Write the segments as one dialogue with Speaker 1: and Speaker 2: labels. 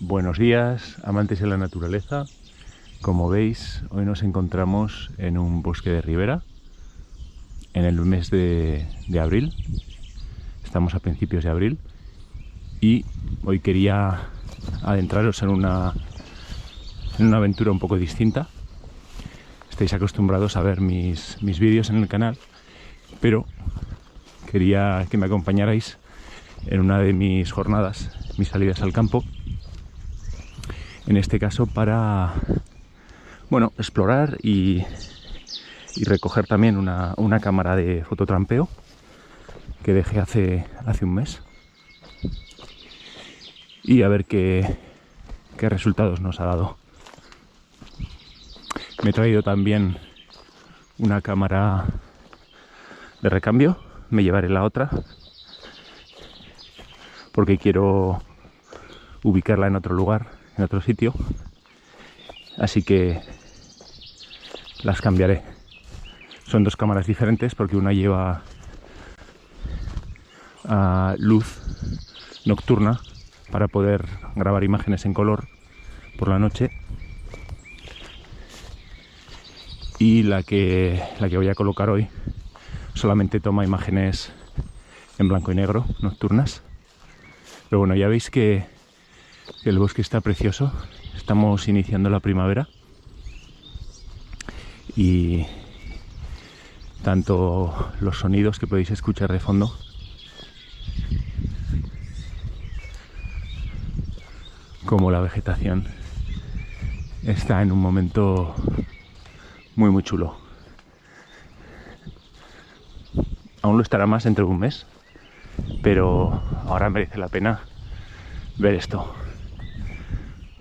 Speaker 1: Buenos días, amantes de la naturaleza. Como veis, hoy nos encontramos en un bosque de ribera, en el mes de abril. Estamos a principios de abril y hoy quería adentraros en una aventura un poco distinta. Estáis acostumbrados a ver mis vídeos en el canal, pero quería que me acompañarais en una de mis jornadas, mis salidas al campo. En este caso para, bueno, explorar y recoger también una cámara de fototrampeo que dejé hace un mes y a ver qué resultados nos ha dado. Me he traído también una cámara de recambio, me llevaré la otra porque quiero ubicarla en otro lugar, en otro sitio, así que las cambiaré. Son dos cámaras diferentes porque una lleva luz nocturna para poder grabar imágenes en color por la noche, y la que voy a colocar hoy solamente toma imágenes en blanco y negro nocturnas. Pero bueno, ya veis que el bosque está precioso. Estamos iniciando la primavera y tanto los sonidos que podéis escuchar de fondo como la vegetación está en un momento muy chulo. Aún lo estará más dentro de un mes, pero ahora merece la pena ver esto.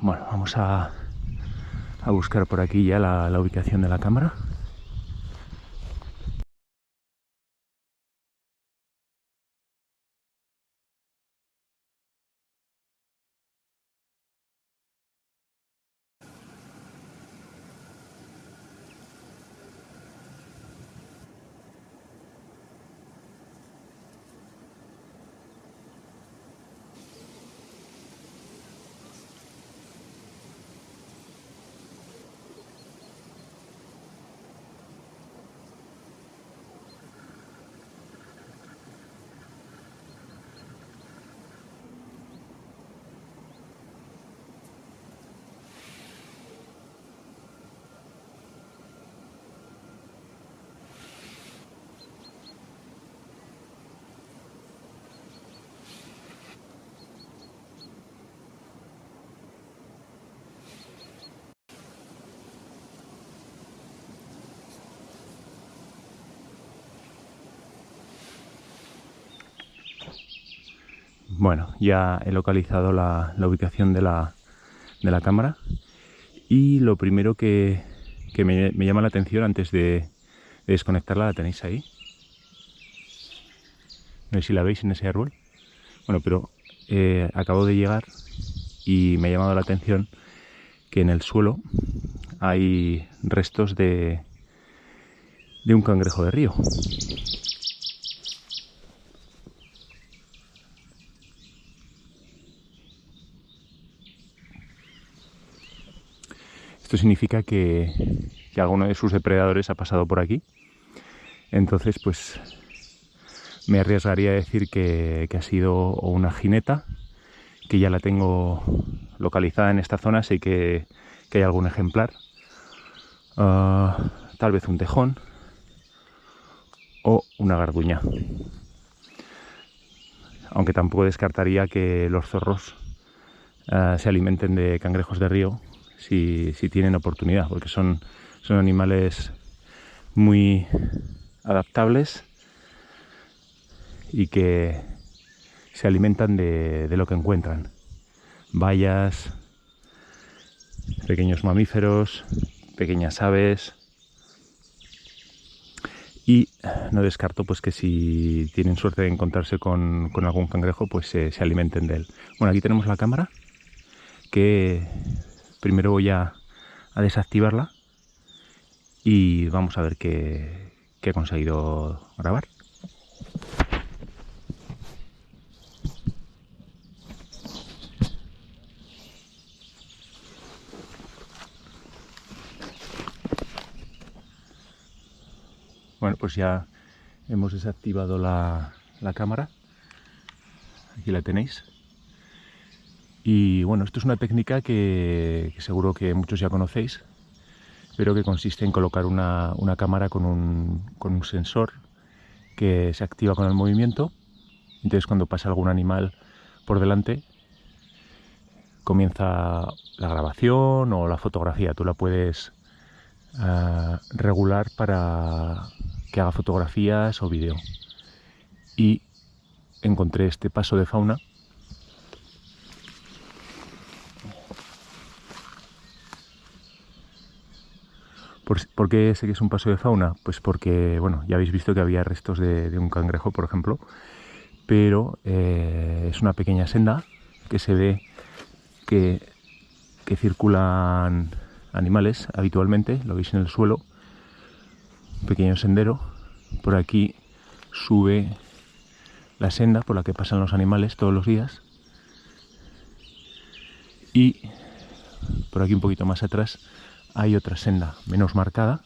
Speaker 1: Bueno, vamos a buscar por aquí ya la ubicación de la cámara. Bueno, ya he localizado la ubicación de la cámara, y lo primero que me llama la atención antes de desconectarla, la tenéis ahí. No sé si la veis en ese árbol. Bueno, pero acabo de llegar y me ha llamado la atención que en el suelo hay restos de un cangrejo de río. Esto significa que alguno de sus depredadores ha pasado por aquí. Entonces, pues me arriesgaría a decir que ha sido o una jineta, que ya la tengo localizada en esta zona, sé que hay algún ejemplar, tal vez un tejón o una garduña. Aunque tampoco descartaría que los zorros se alimenten de cangrejos de río si tienen oportunidad, porque son animales muy adaptables y que se alimentan de lo que encuentran: bayas, pequeños mamíferos, pequeñas aves. Y no descarto pues que si tienen suerte de encontrarse con algún cangrejo, pues se alimenten de él. Bueno, aquí tenemos la cámara, que primero voy a desactivarla y vamos a ver qué he conseguido grabar. Bueno, pues ya hemos desactivado la cámara. Aquí la tenéis. Y bueno, esto es una técnica que seguro que muchos ya conocéis, pero que consiste en colocar una cámara con un sensor que se activa con el movimiento. Entonces cuando pasa algún animal por delante, comienza la grabación o la fotografía. Tú la puedes regular para que haga fotografías o vídeo. Y encontré este paso de fauna. ¿Por qué sé que es un paso de fauna? Pues porque, bueno, ya habéis visto que había restos de un cangrejo, por ejemplo, pero es una pequeña senda que se ve que circulan animales habitualmente, lo veis en el suelo, un pequeño sendero. Por aquí sube la senda por la que pasan los animales todos los días, y por aquí un poquito más atrás hay otra senda menos marcada,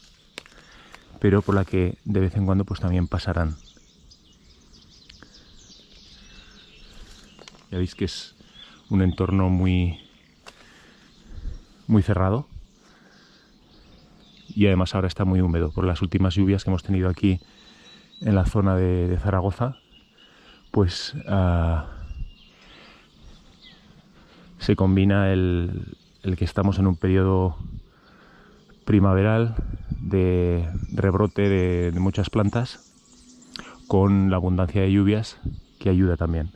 Speaker 1: pero por la que de vez en cuando pues también pasarán. Ya veis que es un entorno muy cerrado, y además ahora está muy húmedo por las últimas lluvias que hemos tenido aquí en la zona de Zaragoza. Pues se combina el que estamos en un periodo primaveral de rebrote de muchas plantas con la abundancia de lluvias, que ayuda también.